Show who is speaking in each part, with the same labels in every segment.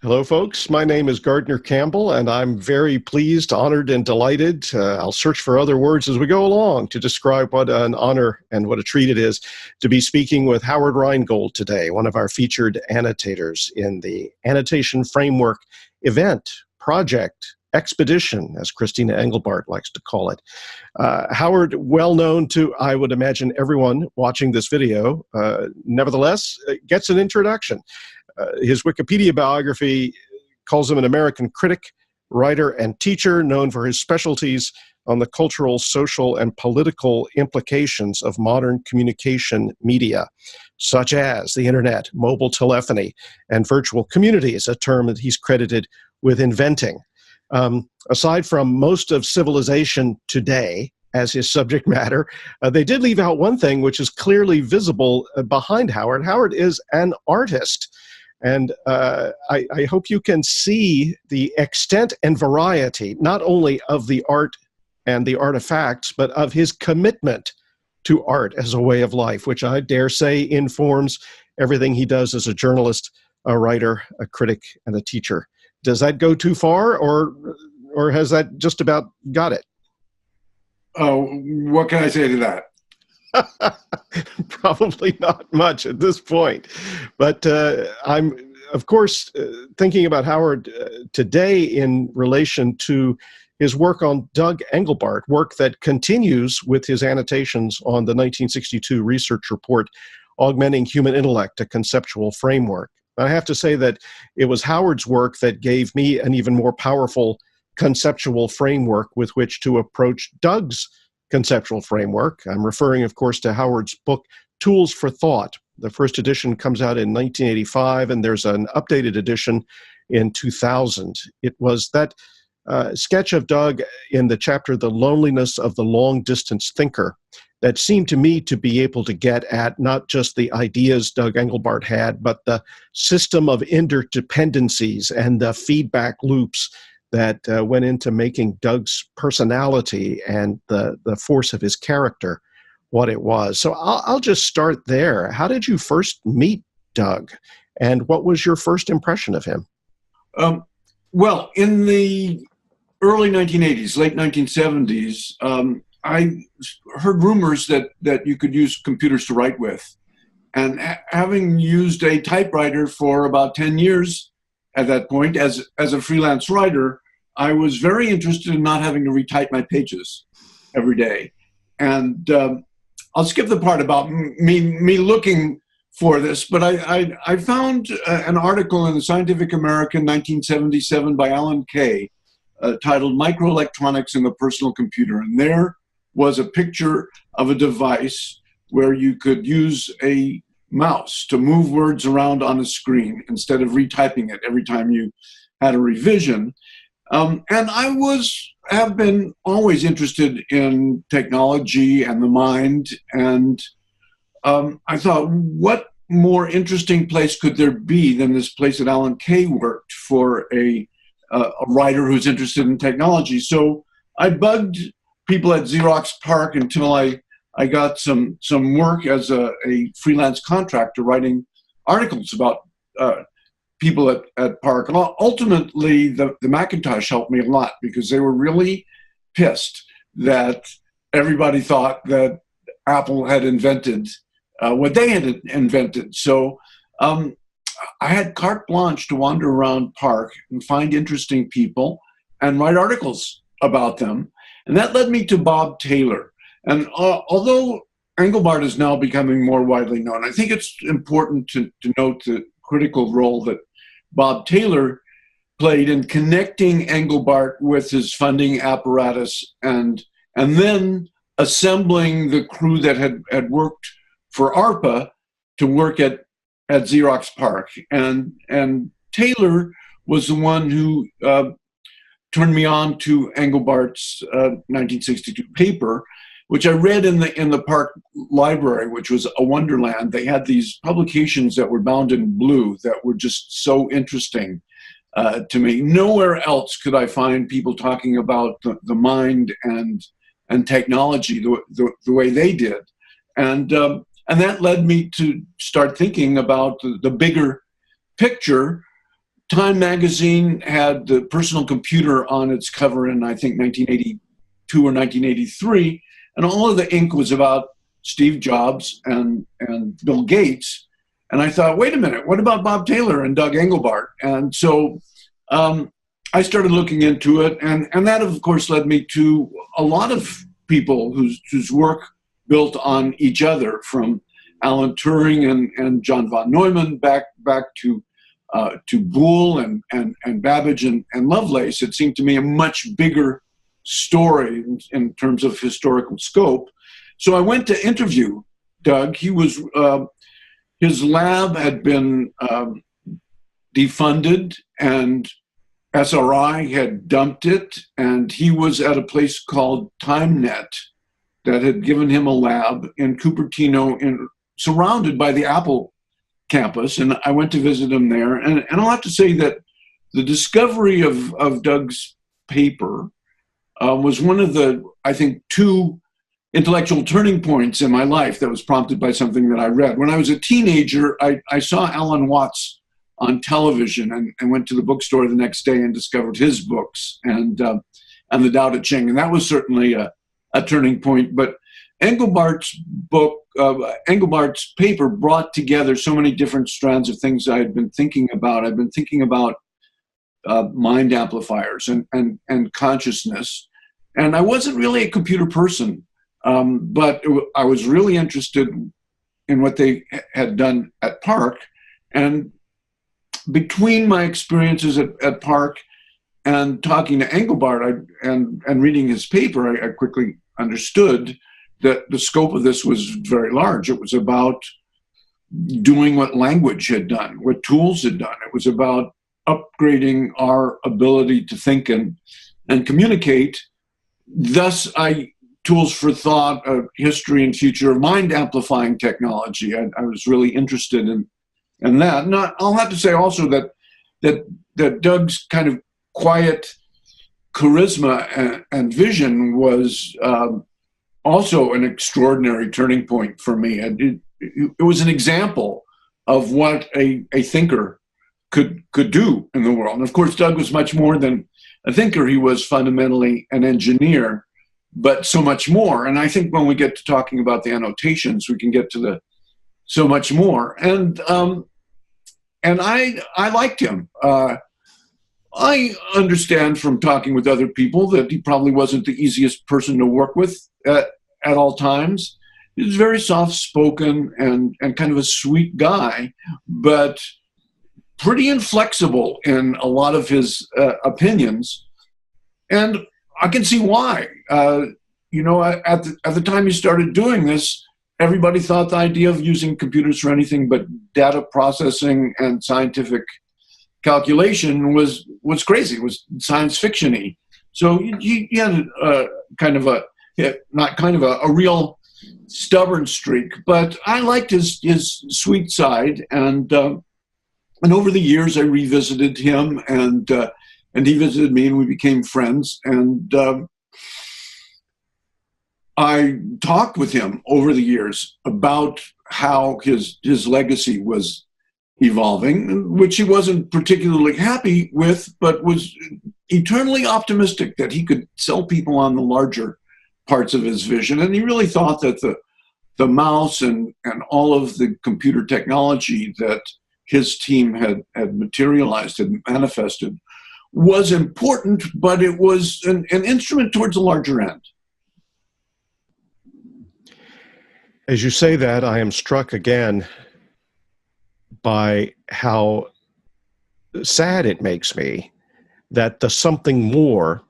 Speaker 1: Hello, folks. My name is Gardner Campbell, and I'm very pleased, honored, and delighted. I'll search for other words as we go along to describe what an honor and what a treat it is to be speaking with Howard Rheingold today, one of our featured annotators in the Annotation Framework event, project, expedition, as Christina Engelbart likes to call it. Howard, well known to, I would imagine, everyone watching this video, nevertheless, gets an introduction. His Wikipedia biography calls him an American critic, writer, and teacher known for his specialties on the cultural, social, and political implications of modern communication media, such as the internet, mobile telephony, and virtual communities, a term that he's credited with inventing. Aside from most of civilization today as his subject matter, they did leave out one thing which is clearly visible behind Howard. Howard is an artist. And I hope you can see the extent and variety, not only of the art and the artifacts, but of his commitment to art as a way of life, which I dare say informs everything he does as a journalist, a writer, a critic, and a teacher. Does that go too far, or has that just about got it?
Speaker 2: Oh, what can I say to that?
Speaker 1: Probably not much at this point, but I'm, of course, thinking about Howard today in relation to his work on Doug Engelbart, work that continues with his annotations on the 1962 research report, Augmenting Human Intellect, a Conceptual Framework. I have to say that it was Howard's work that gave me an even more powerful conceptual framework with which to approach Doug's conceptual framework. I'm referring, of course, to Howard's book, Tools for Thought. The first edition comes out in 1985, and there's an updated edition in 2000. It was that sketch of Doug in the chapter, The Loneliness of the Long-Distance Thinker, that seemed to me to be able to get at not just the ideas Doug Engelbart had, but the system of interdependencies and the feedback loops that went into making Doug's personality and the force of his character what it was. So I'll just start there. How did you first meet Doug, and what was your first impression of him?
Speaker 2: Well, in the early 1980s, late 1970s, I heard rumors that you could use computers to write with. And having used a typewriter for about 10 years at that point as a freelance writer, I was very interested in not having to retype my pages every day. And I'll skip the part about me looking for this, but I found an article in the Scientific American 1977 by Alan Kay titled Microelectronics in the Personal Computer. And there was a picture of a device where you could use a mouse to move words around on a screen instead of retyping it every time you had a revision. And I have been always interested in technology and the mind. And I thought, what more interesting place could there be than this place that Alan Kay worked for a writer who's interested in technology? So I bugged people at Xerox PARC until I got some work as a freelance contractor writing articles about people at PARC. And ultimately, the Macintosh helped me a lot because they were really pissed that everybody thought that Apple had invented what they had invented. So I had carte blanche to wander around PARC and find interesting people and write articles about them. And that led me to Bob Taylor. And although Engelbart is now becoming more widely known, I think it's important to note the critical role that Bob Taylor played in connecting Engelbart with his funding apparatus and then assembling the crew that had worked for ARPA to work at Xerox PARC. And Taylor was the one who turned me on to Engelbart's 1962 paper, which I read in the PARC library, which was a wonderland. They had these publications that were bound in blue that were just so interesting to me. Nowhere else could I find people talking about the mind and technology the way they did. And that led me to start thinking about the bigger picture Time magazine had the personal computer on its cover in, I think, 1982 or 1983, and all of the ink was about Steve Jobs and Bill Gates. And I thought, wait a minute, what about Bob Taylor and Doug Engelbart? And so I started looking into it, and that, of course, led me to a lot of people whose work built on each other, from Alan Turing and John von Neumann back to Boole and Babbage and Lovelace. It seemed to me a much bigger story in terms of historical scope. So I went to interview Doug. He was his lab had been defunded, and SRI had dumped it, and he was at a place called TimeNet that had given him a lab in Cupertino, surrounded by the Apple campus, and I went to visit him there. And I'll have to say that the discovery of Doug's paper was one of the, I think, two intellectual turning points in my life that was prompted by something that I read. When I was a teenager, I saw Alan Watts on television and went to the bookstore the next day and discovered his books and the Tao Te Ching. And that was certainly a turning point. But Engelbart's book, Engelbart's paper brought together so many different strands of things I had been thinking about. I've been thinking about mind amplifiers and consciousness. And I wasn't really a computer person, but I was really interested in what they had done at Park. And between my experiences at Park and talking to Engelbart and reading his paper, I quickly understood that the scope of this was very large. It was about doing what language had done, what tools had done. It was about upgrading our ability to think and communicate. Thus, tools for thought, history and future of mind amplifying technology. I was really interested in that. I'll have to say also that Doug's kind of quiet charisma and vision was also an extraordinary turning point for me. It was an example of what a thinker could do in the world. And of course, Doug was much more than a thinker. He was fundamentally an engineer, but so much more. And I think when we get to talking about the annotations, we can get to the so much more. And I liked him. I understand from talking with other people that he probably wasn't the easiest person to work with at all times. He was very soft-spoken and kind of a sweet guy, but pretty inflexible in a lot of his opinions. And I can see why. At the time he started doing this, everybody thought the idea of using computers for anything but data processing and scientific calculation was crazy. It was science fiction-y. So he had a real stubborn streak. But I liked his sweet side, and over the years I revisited him, and he visited me, and we became friends. And I talked with him over the years about how his legacy was evolving, which he wasn't particularly happy with, but was eternally optimistic that he could sell people on the larger parts of his vision. And he really thought that the mouse and all of the computer technology that his team had materialized, had manifested, was important, but it was an instrument towards a larger end.
Speaker 1: As you say that, I am struck again by how sad it makes me that the something more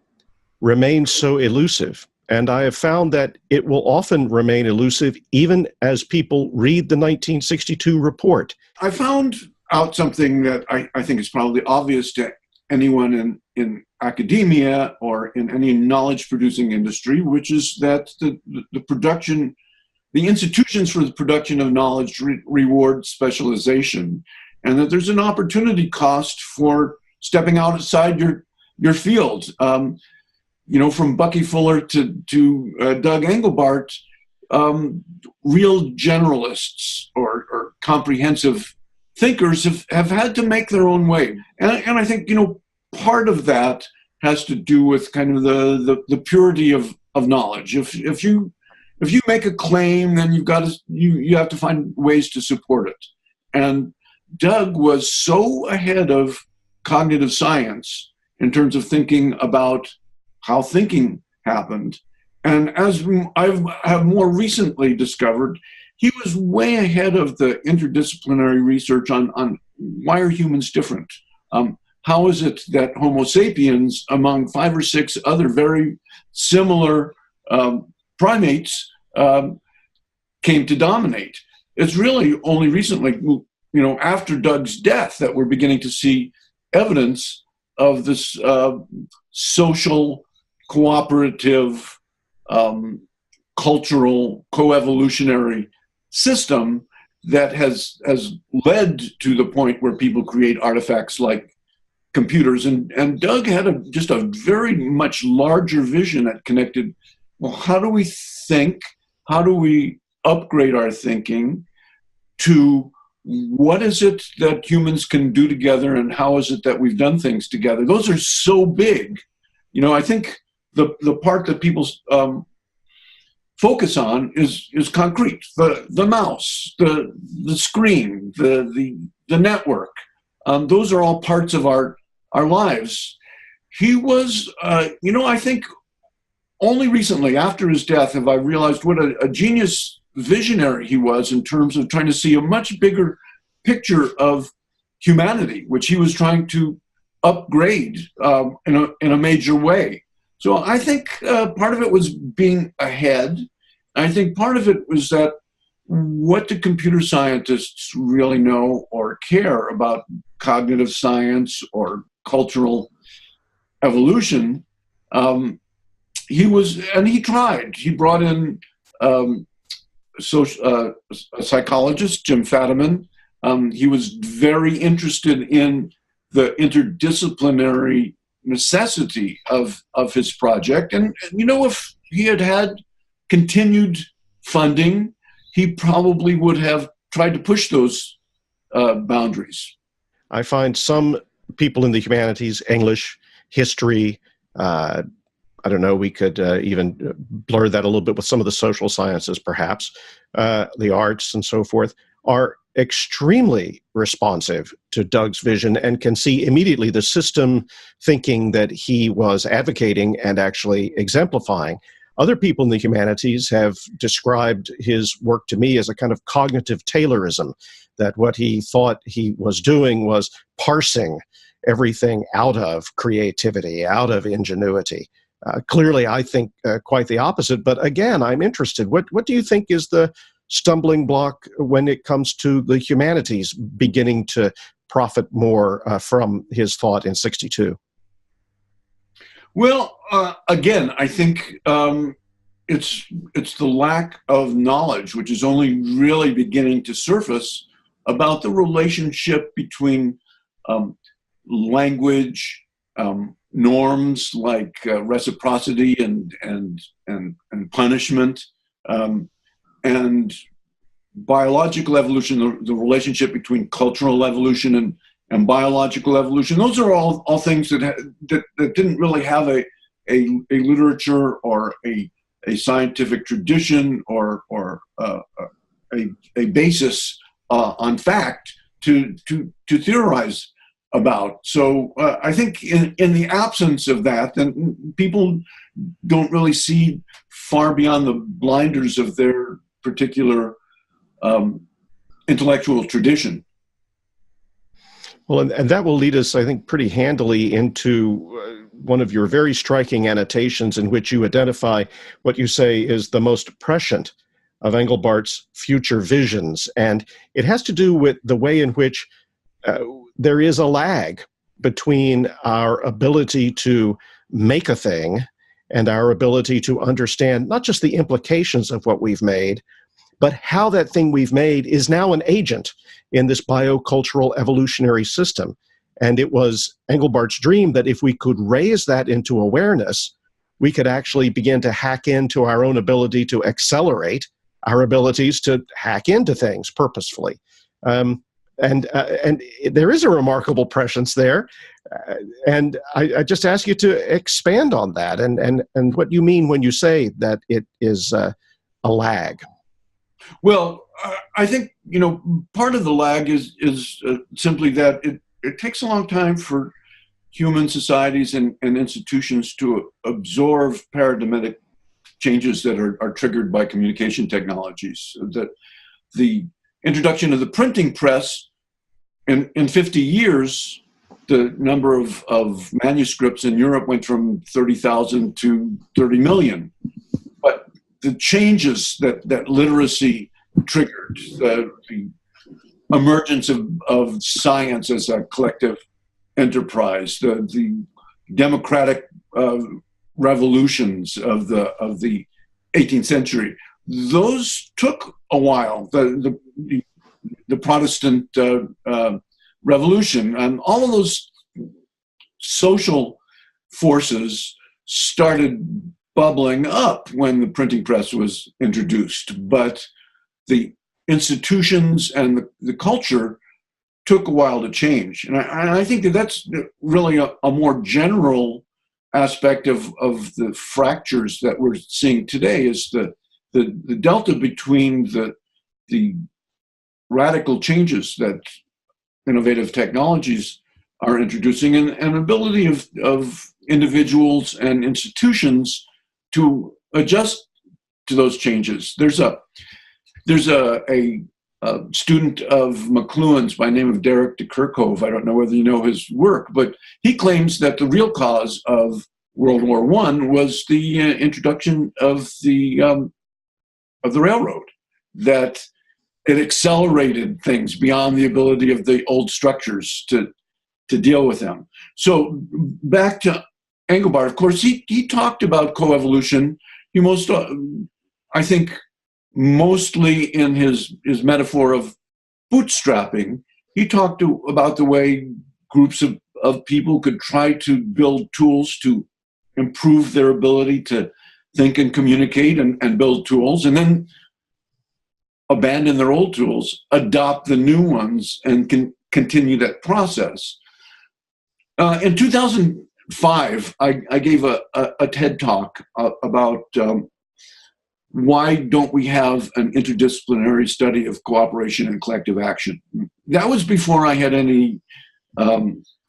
Speaker 1: remains so elusive. And I have found that it will often remain elusive even as people read the 1962 report.
Speaker 2: I found out something that I think is probably obvious to anyone in academia or in any knowledge-producing industry, which is that the institutions for the production of knowledge reward specialization, and that there's an opportunity cost for stepping outside your field. From Bucky Fuller to Doug Engelbart, real generalists or comprehensive thinkers have had to make their own way. And I think, part of that has to do with kind of the purity of knowledge. If you make a claim, then you have to find ways to support it. And Doug was so ahead of cognitive science in terms of thinking about how thinking happened. And as I have more recently discovered, he was way ahead of the interdisciplinary research on why are humans different? How is it that Homo sapiens, among 5 or 6 other very similar primates, came to dominate? It's really only recently, after Doug's death, that we're beginning to see evidence of this social, cooperative, cultural, coevolutionary system that has led to the point where people create artifacts like computers. And Doug had just a very much larger vision that connected, well, how do we think? How do we upgrade our thinking to what is it that humans can do together, and how is it that we've done things together? Those are so big. I think the part that people focus on is concrete. The mouse, the screen, the network. Those are all parts of our lives. He was, I think only recently after his death have I realized what a genius visionary he was in terms of trying to see a much bigger picture of humanity, which he was trying to upgrade in a major way. So I think part of it was being ahead. I think part of it was that what do computer scientists really know or care about cognitive science or cultural evolution? He tried. He brought in a psychologist, Jim Fadiman. He was very interested in the interdisciplinary necessity of his project. And if he had continued funding, he probably would have tried to push those boundaries.
Speaker 1: I find some people in the humanities, English, history, I don't know, we could even blur that a little bit with some of the social sciences, perhaps, the arts and so forth, are extremely responsive to Doug's vision and can see immediately the system thinking that he was advocating and actually exemplifying. Other people in the humanities have described his work to me as a kind of cognitive Taylorism, that what he thought he was doing was parsing everything out of creativity, out of ingenuity. Clearly, I think quite the opposite. But again, I'm interested. What do you think is the stumbling block when it comes to the humanities beginning to profit more from his thought in '62?
Speaker 2: Well, again, I think it's the lack of knowledge, which is only really beginning to surface about the relationship between language, norms like reciprocity and punishment, and biological evolution, the relationship between cultural evolution and biological evolution. Those are all things that didn't really have a literature or a scientific tradition or a basis on fact to theorize about. So I think in the absence of that, then people don't really see far beyond the blinders of their particular intellectual tradition.
Speaker 1: Well, and that will lead us, I think, pretty handily into one of your very striking annotations in which you identify what you say is the most prescient of Engelbart's future visions. And it has to do with the way in which there is a lag between our ability to make a thing and our ability to understand not just the implications of what we've made, but how that thing we've made is now an agent in this biocultural evolutionary system. And it was Engelbart's dream that if we could raise that into awareness, we could actually begin to hack into our own ability to accelerate our abilities to hack into things purposefully. and there is a remarkable prescience there. And I just ask you to expand on that and what you mean when you say that it is a lag.
Speaker 2: Well, I think, part of the lag is simply that it takes a long time for human societies and institutions to absorb paradigmatic changes that are triggered by communication technologies. That the introduction of the printing press in 50 years, the number of manuscripts in Europe went from 30,000 to 30 million. But the changes that literacy triggered, the emergence of science as a collective enterprise, the democratic revolutions of the 18th century, those took a while. The Protestant Revolution and all of those social forces started bubbling up when the printing press was introduced, but the institutions and the culture took a while to change. And I think that's really a more general aspect of the fractures that we're seeing today, is the delta between the radical changes that innovative technologies are introducing and ability of individuals and institutions to adjust to those changes. There's a student of McLuhan's by name of Derek de Kerkhove. I don't know whether you know his work, but he claims that the real cause of World War I was the introduction of the railroad, that it accelerated things beyond the ability of the old structures to deal with them. So back to Engelbart, of course, he talked about coevolution. He I think, mostly in his metaphor of bootstrapping. He talked about the way groups of people could try to build tools to improve their ability to think and communicate and build tools, and then abandon their old tools, adopt the new ones, and continue that process. In 2005, I gave a TED talk about why don't we have an interdisciplinary study of cooperation and collective action? That was before I had any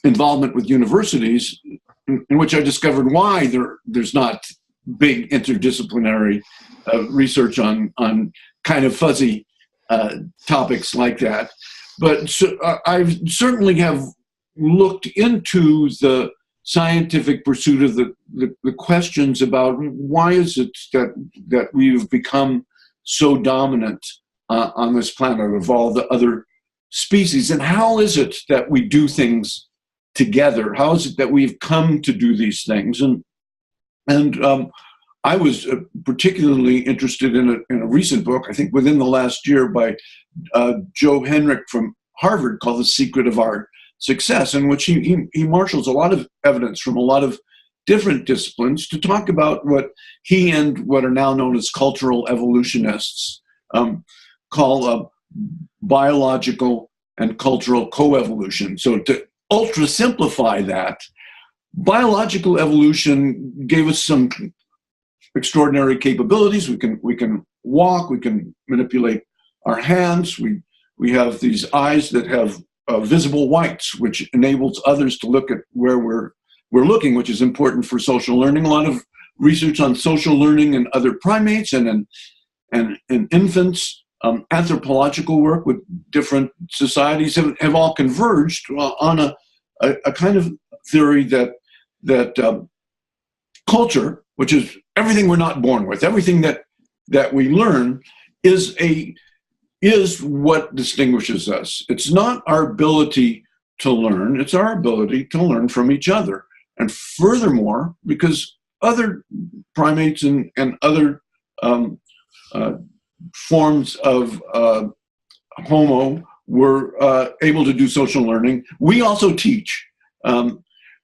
Speaker 2: involvement with universities, in which I discovered why there's not big interdisciplinary research on kind of fuzzy topics like that. But I certainly have looked into the scientific pursuit of the questions about why is it that we've become so dominant on this planet of all the other species, and how is it that we do things together? How is it that we've come to do these things? And I was particularly interested in a recent book, I think within the last year, by Joe Henrich from Harvard, called The Secret of Our Success, in which he marshals a lot of evidence from a lot of different disciplines to talk about what he and what are now known as cultural evolutionists call biological and cultural coevolution. So to ultra simplify that, biological evolution gave us some extraordinary capabilities. We can walk, we can manipulate our hands, we have these eyes that have visible whites, which enables others to look at where we're looking, which is important for social learning. A lot of research on social learning in other primates and in infants, anthropological work with different societies have all converged on a kind of theory that culture, which is everything we're not born with, everything that we learn, is what distinguishes us. It's not our ability to learn, it's our ability to learn from each other. And furthermore, because other primates and other forms of Homo were able to do social learning, we also teach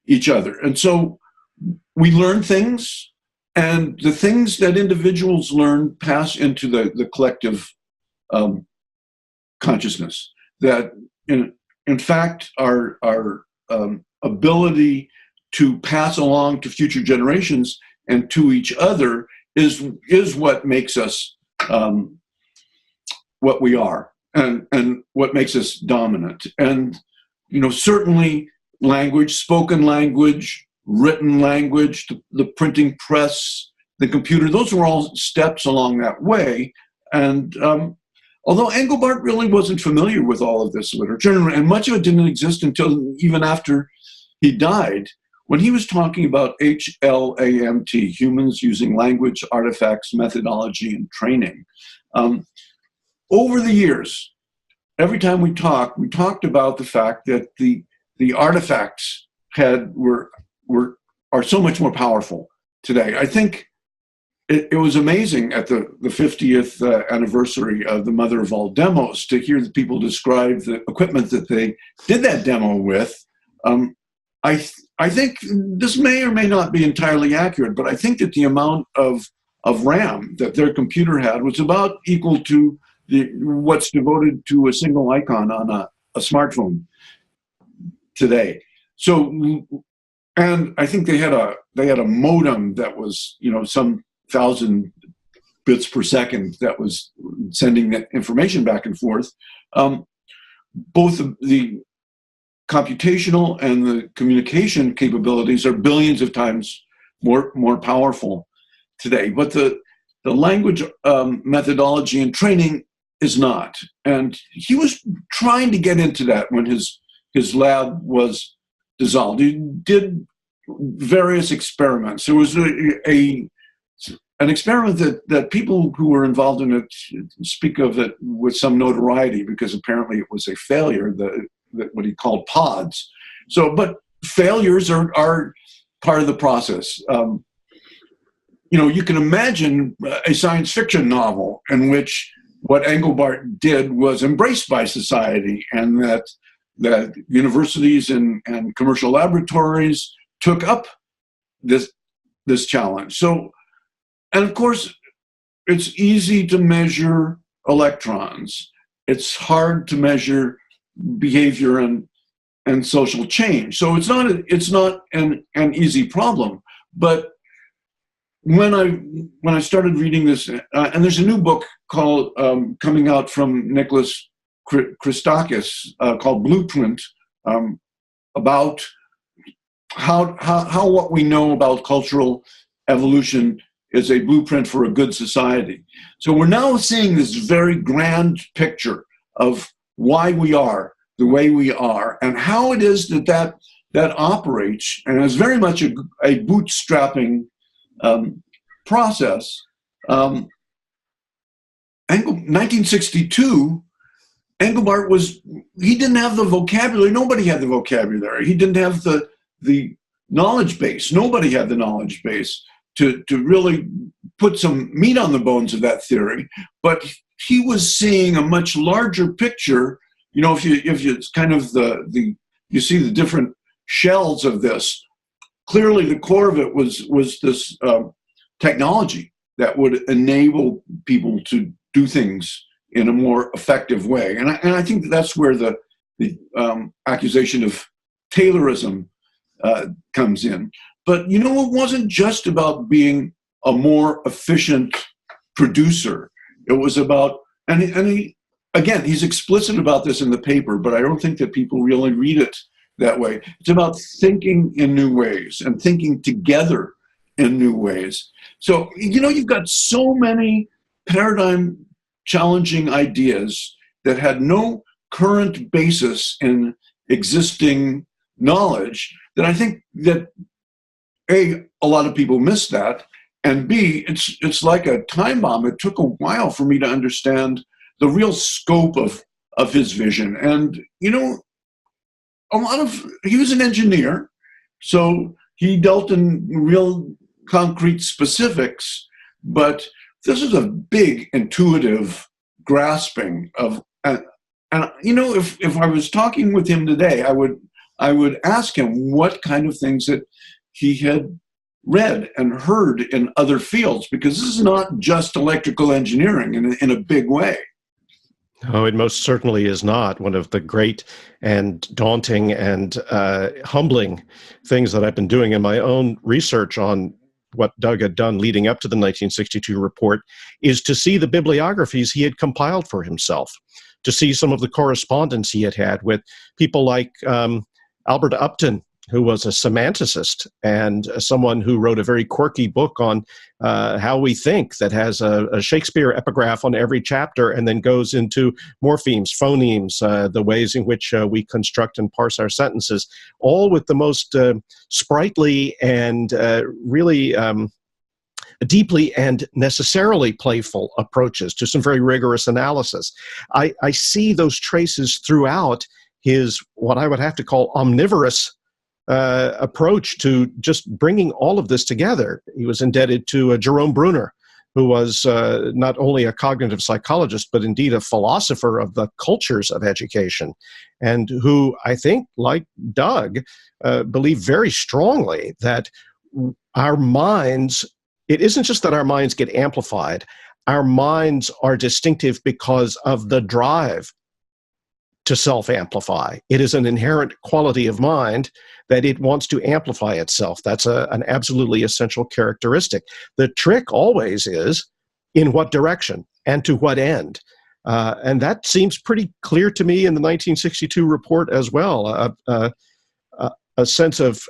Speaker 2: each other. And so we learn things, and the things that individuals learn pass into the collective consciousness. That in fact, our ability to pass along to future generations and to each other is what makes us what we are, and what makes us dominant. And certainly language, spoken language, written language, the printing press, the computer, those were all steps along that way. And although Engelbart really wasn't familiar with all of this literature, and much of it didn't exist until even after he died, when he was talking about HLAMT, humans using language, artifacts, methodology, and training, over the years, every time we talked about the fact that the artifacts are so much more powerful today. I think it was amazing at the 50th anniversary of the Mother of All Demos to hear the people describe the equipment that they did that demo with. I think this may or may not be entirely accurate, but I think that the amount of RAM that their computer had was about equal to what's devoted to a single icon on a smartphone today. So, and I think they had a modem that was some 1,000 bits per second that was sending that information back and forth. Both the computational and the communication capabilities are billions of times more powerful today. But the language methodology and training is not. And he was trying to get into that when his lab was dissolved. He did various experiments. There was an experiment that people who were involved in it speak of it with some notoriety, because apparently it was a failure, what he called pods. So, but failures are part of the process. You can imagine a science fiction novel in which what Engelbart did was embraced by society, and that universities and commercial laboratories took up this challenge. So, and of course, it's easy to measure electrons. It's hard to measure behavior and social change. So it's not an easy problem. But when I started reading this, and there's a new book called coming out from Nicholas Christakis called Blueprint, about how what we know about cultural evolution is a blueprint for a good society. So we're now seeing this very grand picture of why we are the way we are, and how it is that operates, and is very much a bootstrapping process. 1962, Engelbart he didn't have the vocabulary. Nobody had the vocabulary. He didn't have the knowledge base. Nobody had the knowledge base to really put some meat on the bones of that theory. But he was seeing a much larger picture. If you it's kind of you see the different shells of this. Clearly, the core of it was this technology that would enable people to do things in a more effective way. And I think that's where the accusation of Taylorism comes in. But it wasn't just about being a more efficient producer. It was about, and he's explicit about this in the paper, but I don't think that people really read it that way. It's about thinking in new ways and thinking together in new ways. So, you've got so many paradigm challenging ideas that had no current basis in existing knowledge, that I think that A, a lot of people miss that, and B, it's like a time bomb. It took a while for me to understand the real scope of his vision. And, he was an engineer, so he dealt in real concrete specifics, but this is a big intuitive grasping of, and if I was talking with him today, I would ask him what kind of things that he had read and heard in other fields, because this is not just electrical engineering in a big way.
Speaker 1: No, it most certainly is not. One of the great and daunting and humbling things that I've been doing in my own research on what Doug had done leading up to the 1962 report is to see the bibliographies he had compiled for himself, to see some of the correspondence he had had with people like Albert Upton, who was a semanticist and someone who wrote a very quirky book on how we think, that has a Shakespeare epigraph on every chapter and then goes into morphemes, phonemes, the ways in which we construct and parse our sentences, all with the most sprightly and really deeply and necessarily playful approaches to some very rigorous analysis. I see those traces throughout his, what I would have to call, omnivorous approach to just bringing all of this together. He was indebted to Jerome Bruner, who was not only a cognitive psychologist, but indeed a philosopher of the cultures of education, and who, I think, like Doug, believed very strongly that our minds, it isn't just that our minds get amplified, our minds are distinctive because of the drive to self-amplify. It is an inherent quality of mind that it wants to amplify itself. That's an absolutely essential characteristic. The trick always is in what direction and to what end. And that seems pretty clear to me in the 1962 report as well. A sense of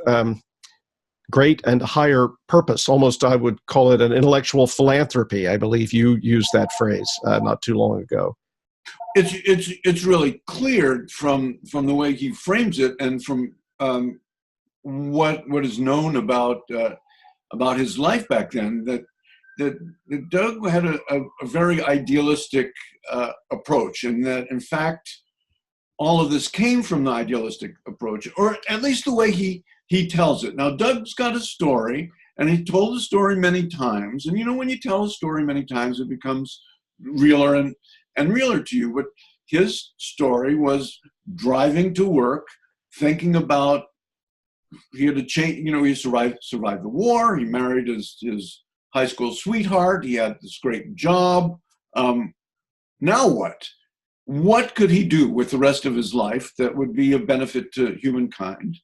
Speaker 1: great and higher purpose. Almost, I would call it an intellectual philanthropy. I believe you used that phrase not too long ago.
Speaker 2: It's really clear from the way he frames it, and from what is known about his life back then, that Doug had a very idealistic approach, and that in fact all of this came from the idealistic approach, or at least the way he tells it. Now, Doug's got a story, and he told the story many times, and you know, when you tell a story many times, it becomes realer and realer to you. But his story was driving to work, thinking about, he had to change, you know, he survived the war, he married his high school sweetheart, he had this great job. Now what? What could he do with the rest of his life that would be of benefit to humankind?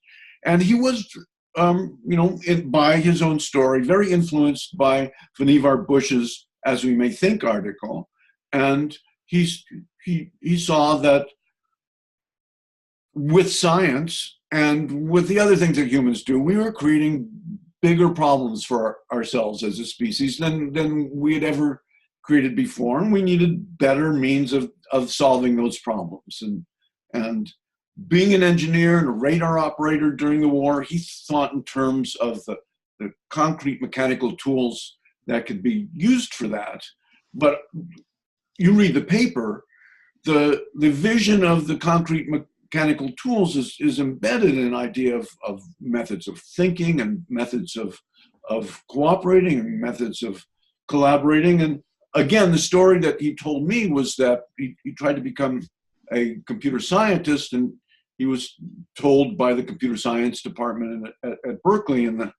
Speaker 2: And he was, by his own story, very influenced by Vannevar Bush's As We May Think article. And he saw that with science and with the other things that humans do, we were creating bigger problems for ourselves as a species than we had ever created before, and we needed better means of solving those problems. And being an engineer and a radar operator during the war, he thought in terms of the concrete mechanical tools that could be used for that. But you read the paper, the vision of the concrete mechanical tools is embedded in an idea of methods of thinking and methods of cooperating and methods of collaborating. And again, the story that he told me was that he tried to become a computer scientist, and he was told by the computer science department at Berkeley in the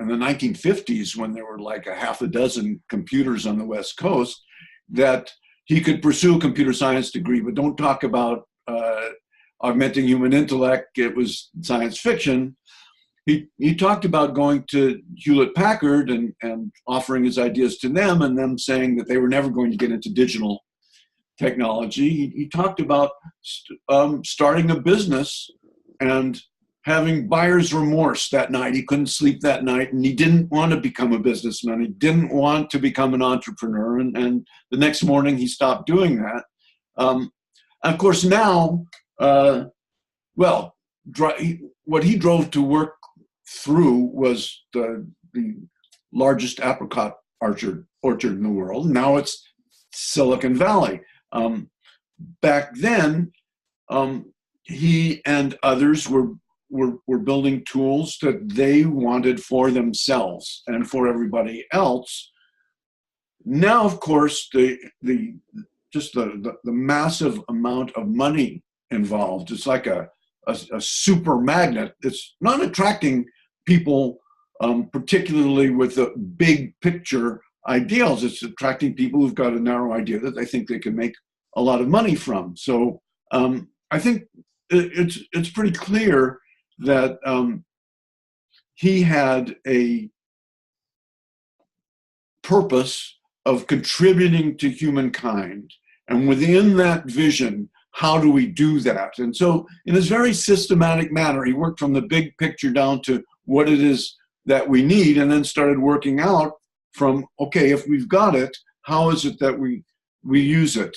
Speaker 2: 1950s, when there were like a half a dozen computers on the West Coast, that he could pursue a computer science degree, but don't talk about augmenting human intellect. It was science fiction. He talked about going to Hewlett-Packard and offering his ideas to them, and them saying that they were never going to get into digital technology. He talked about starting a business and having buyer's remorse that night. He couldn't sleep that night, and he didn't want to become a businessman. He didn't want to become an entrepreneur, and the next morning he stopped doing that. Of course, now, what he drove to work through was the largest apricot orchard in the world. Now it's Silicon Valley. Back then, he and others were building tools that they wanted for themselves and for everybody else. Now, of course, the massive amount of money involved, it's like a super magnet. It's not attracting people particularly with the big picture ideals. It's attracting people who've got a narrow idea that they think they can make a lot of money from. So I think it's pretty clear that he had a purpose of contributing to humankind. And within that vision, how do we do that? And so in his very systematic manner, he worked from the big picture down to what it is that we need, and then started working out from, okay, if we've got it, how is it that we use it?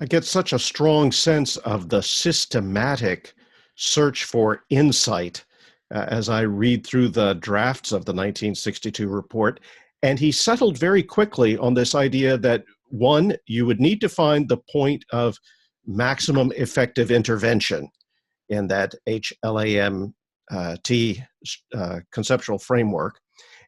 Speaker 1: I get such a strong sense of the systematic search for insight as I read through the drafts of the 1962 report. And he settled very quickly on this idea that, one, you would need to find the point of maximum effective intervention in that HLAMT conceptual framework.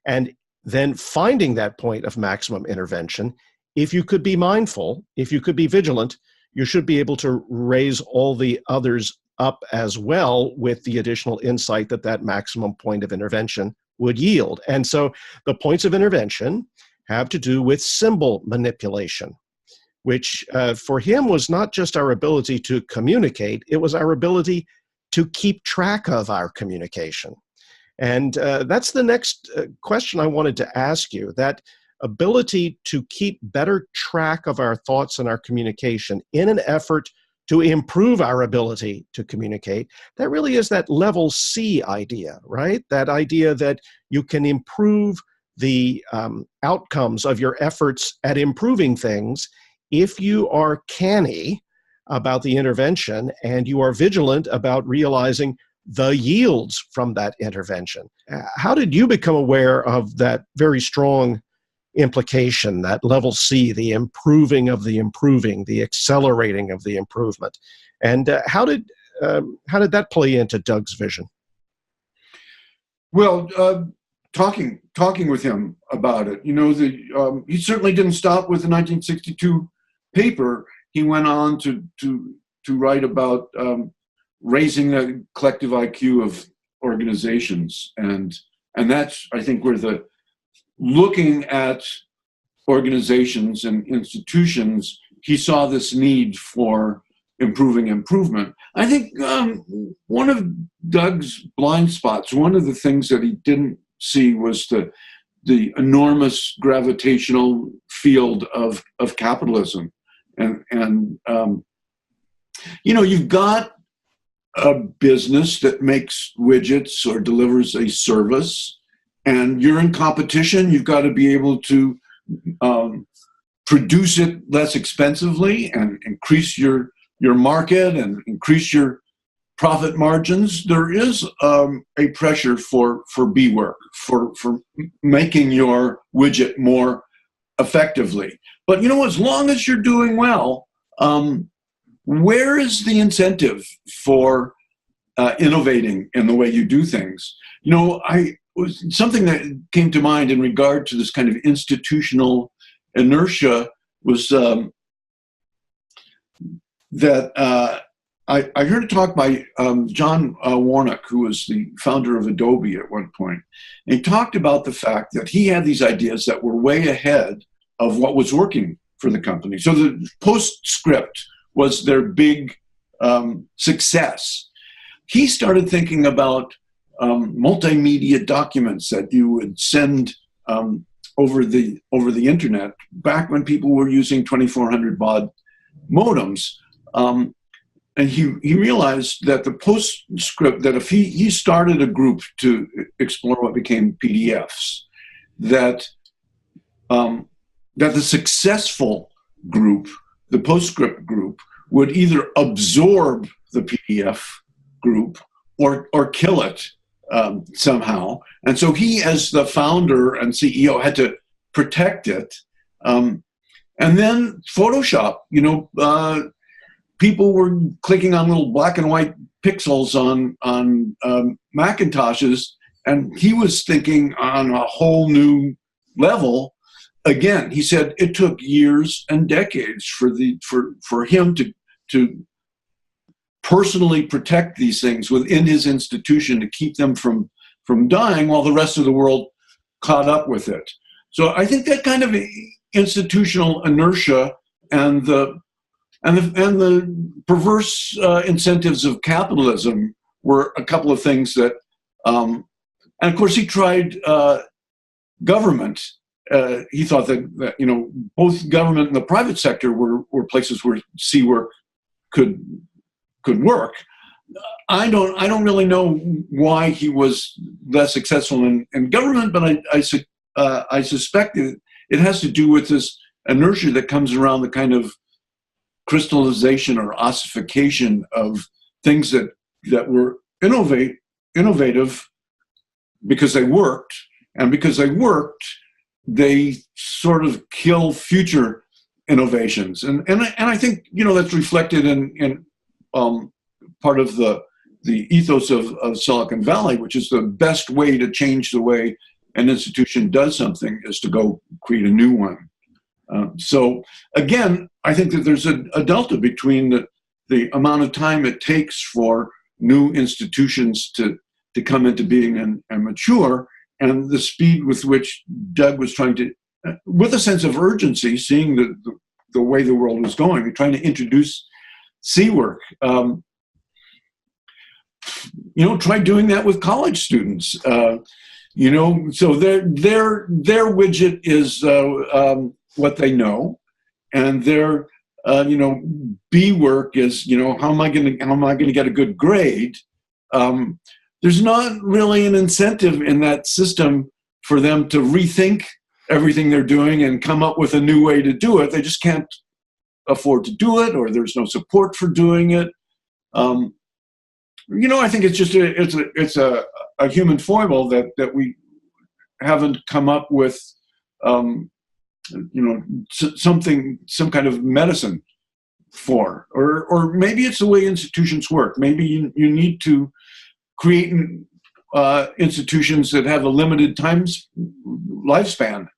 Speaker 1: And then finding that point of maximum intervention, if you could be mindful, if you could be vigilant, you should be able to raise all the others up as well with the additional insight that that maximum point of intervention would yield. And so the points of intervention have to do with symbol manipulation, which for him was not just our ability to communicate, it was our ability to keep track of our communication. And that's the next question I wanted to ask you, that ability to keep better track of our thoughts and our communication in an effort to improve our ability to communicate. That really is that level C idea, right? That idea that you can improve the outcomes of your efforts at improving things if you are canny about the intervention and you are vigilant about realizing the yields from that intervention. How did you become aware of that very strong implication, that level C, the improving of the improving, the accelerating of the improvement? And how did that play into Doug's vision?
Speaker 2: Well, talking with him about it, he certainly didn't stop with the 1962 paper. He went on to write about raising the collective IQ of organizations, and that's, I think, where the looking at organizations and institutions, he saw this need for improvement. I think one of Doug's blind spots, one of the things that he didn't see, was the enormous gravitational field of capitalism. And you've got a business that makes widgets or delivers a service, and you're in competition. You've got to be able to produce it less expensively and increase your market and increase your profit margins. There is a pressure for B work, for making your widget more effectively. But as long as you're doing well, where is the incentive for innovating in the way you do things? Something that came to mind in regard to this kind of institutional inertia was that I heard a talk by John Warnock, who was the founder of Adobe at one point. And he talked about the fact that he had these ideas that were way ahead of what was working for the company. So the PostScript was their big success. He started thinking about multimedia documents that you would send over the internet back when people were using 2400 baud modems. And he realized that the PostScript, that if he started a group to explore what became PDFs, that the successful group, the PostScript group, would either absorb the PDF group or kill it somehow. And so he, as the founder and CEO, had to protect it. And then Photoshop, people were clicking on little black and white pixels on Macintoshes, and he was thinking on a whole new level. Again, he said it took years and decades for him to personally protect these things within his institution, to keep them from dying while the rest of the world caught up with it. So I think that kind of institutional inertia and the perverse incentives of capitalism were a couple of things that, and of course he tried government. He thought that both government and the private sector were places where C work could work. I don't really know why he was less successful in government, but I suspect it has to do with this inertia that comes around the kind of crystallization or ossification of things that were innovative because they worked, and because they worked, they sort of kill future innovations, and I think that's reflected in part of the ethos of Silicon Valley, which is the best way to change the way an institution does something is to go create a new one. So again, I think that there's a delta between the amount of time it takes for new institutions to come into being and mature, and the speed with which Doug was trying to, with a sense of urgency, seeing the way the world was going, trying to introduce C work. Try doing that with college students. So their widget is what they know, and their B work is how am I going to get a good grade. There's not really an incentive in that system for them to rethink everything they're doing and come up with a new way to do it. They just can't afford to do it, or there's no support for doing it. I think it's just a human foible that we haven't come up with some kind of medicine for, or maybe it's the way institutions work. Maybe you need to create institutions that have a limited lifespan.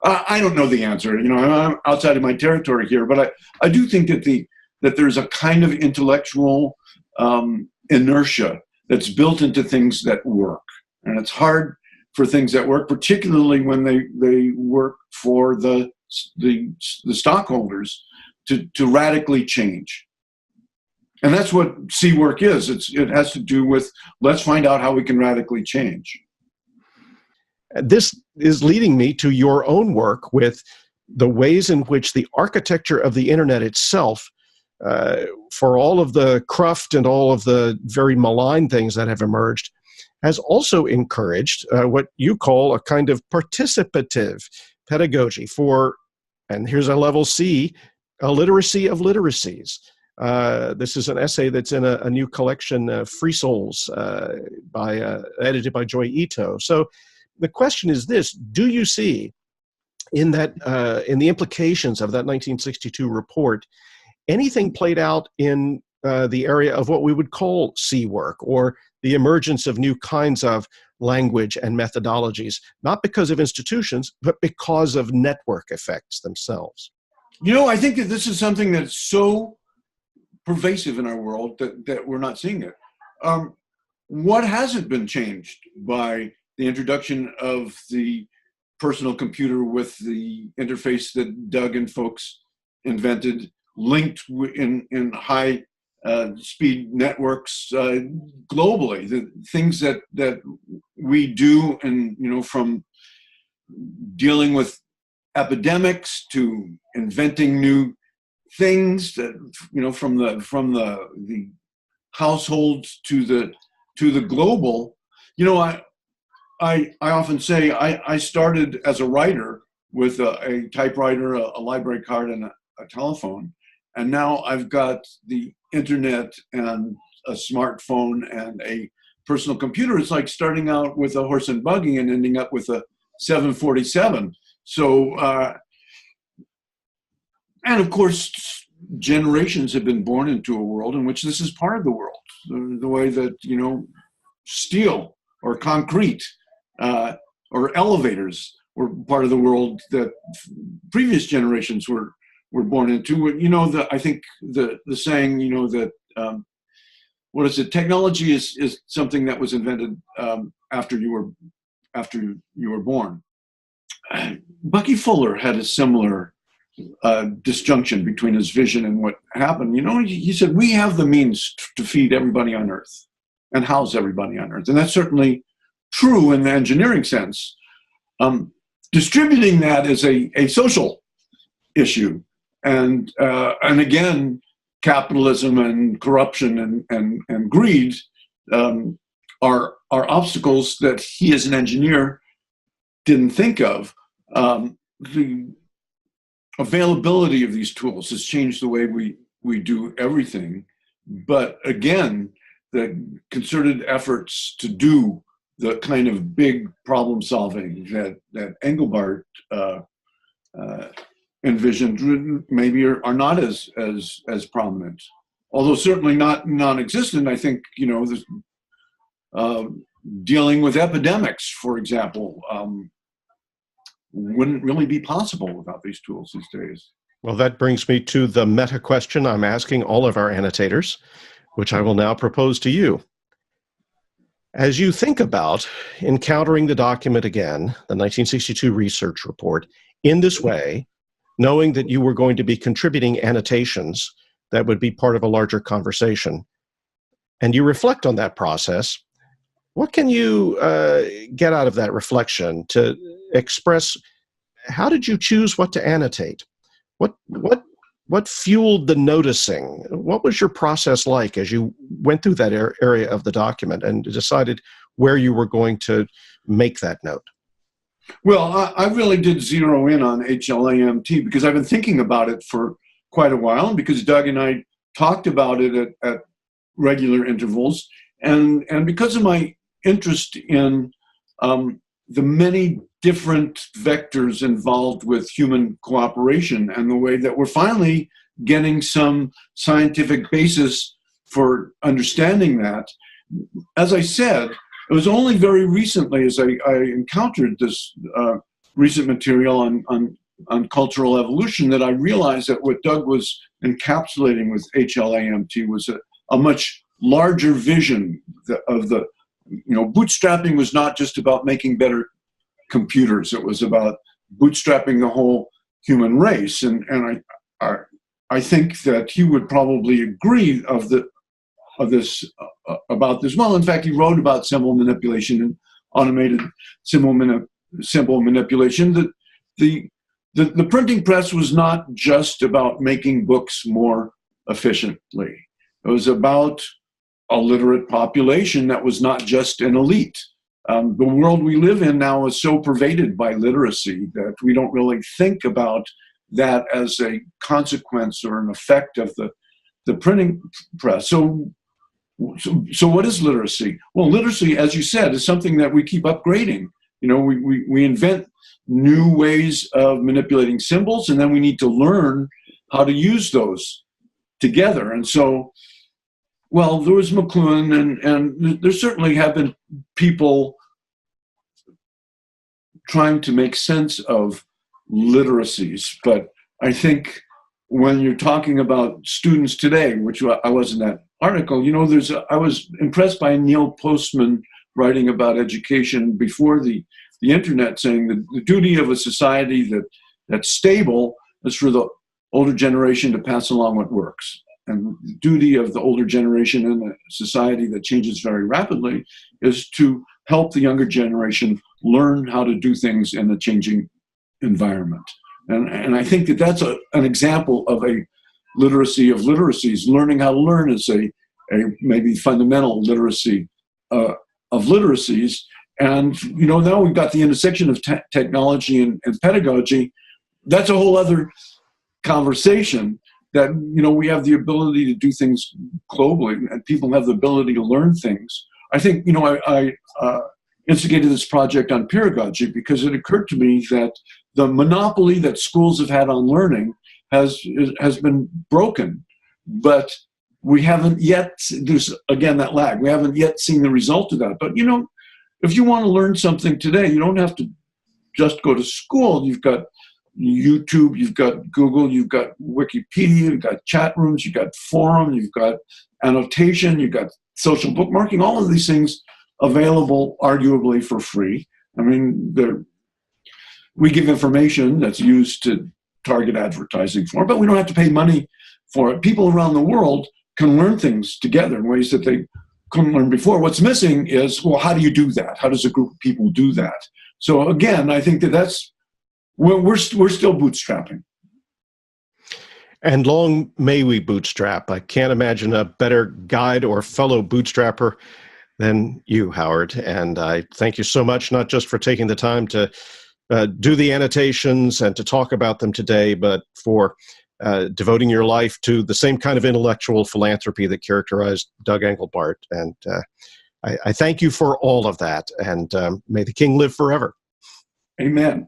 Speaker 2: I don't know the answer. I'm outside of my territory here, but I do think that there's a kind of intellectual inertia that's built into things that work, and it's hard for things that work, particularly when they work for the stockholders, to radically change. And that's what C work is. It has to do with, let's find out how we can radically change.
Speaker 1: This is leading me to your own work with the ways in which the architecture of the internet itself, for all of the cruft and all of the very malign things that have emerged, has also encouraged what you call a kind of participative pedagogy for, and here's a level C, a literacy of literacies. This is an essay that's in a new collection, Free Souls, edited by Joy Ito. So the question is this: do you see in the implications of that 1962 report anything played out in the area of what we would call C work, or the emergence of new kinds of language and methodologies, not because of institutions, but because of network effects themselves?
Speaker 2: I think that this is something that's so pervasive in our world that we're not seeing it. What hasn't been changed by the introduction of the personal computer with the interface that Doug and folks invented, linked in high speed networks globally? The things that we do, and from dealing with epidemics to inventing new things, that from the households to the global. I often say I started as a writer with a typewriter, a library card, and a telephone, and now I've got the internet and a smartphone and a personal computer. It's like starting out with a horse and buggy and ending up with a 747. So, and of course, generations have been born into a world in which this is part of the world. The way that, steel or concrete or elevators were part of the world that previous generations were born into. I think the saying, that, what is it? Technology is something that was invented after you were born. Bucky Fuller had a similar disjunction between his vision and what happened. He said, we have the means to feed everybody on Earth and house everybody on Earth. And that's certainly true in the engineering sense. Distributing that is a social issue. And again, capitalism and corruption and greed are obstacles that he as an engineer didn't think of. The availability of these tools has changed the way we do everything. But again, the concerted efforts to do the kind of big problem solving that Engelbart envisioned maybe are not as prominent. Although certainly not non-existent. I think, dealing with epidemics, for example, wouldn't really be possible without these tools these days.
Speaker 1: Well, that brings me to the meta question I'm asking all of our annotators, which I will now propose to you. As you think about encountering the document again, the 1962 research report, in this way, knowing that you were going to be contributing annotations that would be part of a larger conversation, and you reflect on that process, what can you get out of that reflection to express how did you choose what to annotate? What fueled the noticing? What was your process like as you went through that area of the document and decided where you were going to make that note?
Speaker 2: Well, I really did zero in on HLAMT because I've been thinking about it for quite a while, and because Doug and I talked about it at regular intervals, and because of my interest in the many different vectors involved with human cooperation and the way that we're finally getting some scientific basis for understanding that. As I said, it was only very recently as I encountered this recent material on cultural evolution that I realized that what Doug was encapsulating with HLAMT was a much larger vision of the, bootstrapping was not just about making better computers. It was about bootstrapping the whole human race. And I think that he would probably agree about this. Well, in fact, he wrote about symbol manipulation and automated symbol manipulation. That the printing press was not just about making books more efficiently. It was about a literate population that was not just an elite. The world we live in now is so pervaded by literacy that we don't really think about that as a consequence or an effect of the printing press. So what is literacy? Well, literacy, as you said, is something that we keep upgrading. We invent new ways of manipulating symbols, and then we need to learn how to use those together. And so, well, there was McLuhan, and there certainly have been people trying to make sense of literacies. But I think when you're talking about students today, which I was in that article, I was impressed by Neil Postman writing about education before the internet, saying that the duty of a society that's stable is for the older generation to pass along what works. And the duty of the older generation in a society that changes very rapidly is to help the younger generation learn how to do things in a changing environment. And I think that that's an example of a literacy of literacies. Learning how to learn is a maybe fundamental literacy of literacies. And now we've got the intersection of technology and pedagogy. That's a whole other conversation. That we have the ability to do things globally, and people have the ability to learn things. I think I instigated this project on pedagogy because it occurred to me that the monopoly that schools have had on learning has been broken, but we haven't yet. There's again that lag. We haven't yet seen the result of that. But if you want to learn something today, you don't have to just go to school. You've got YouTube, you've got Google, you've got Wikipedia, you've got chat rooms, you've got forum, you've got annotation, you've got social bookmarking, all of these things available arguably for free. I mean, we give information that's used to target advertising for, but we don't have to pay money for it. People around the world can learn things together in ways that they couldn't learn before. What's missing is, well, how do you do that? How does a group of people do that? So again, I think that's, we're still bootstrapping.
Speaker 1: And long may we bootstrap. I can't imagine a better guide or fellow bootstrapper than you, Howard. And I thank you so much, not just for taking the time to do the annotations and to talk about them today, but for devoting your life to the same kind of intellectual philanthropy that characterized Doug Engelbart. And I thank you for all of that. And may the king live forever.
Speaker 2: Amen.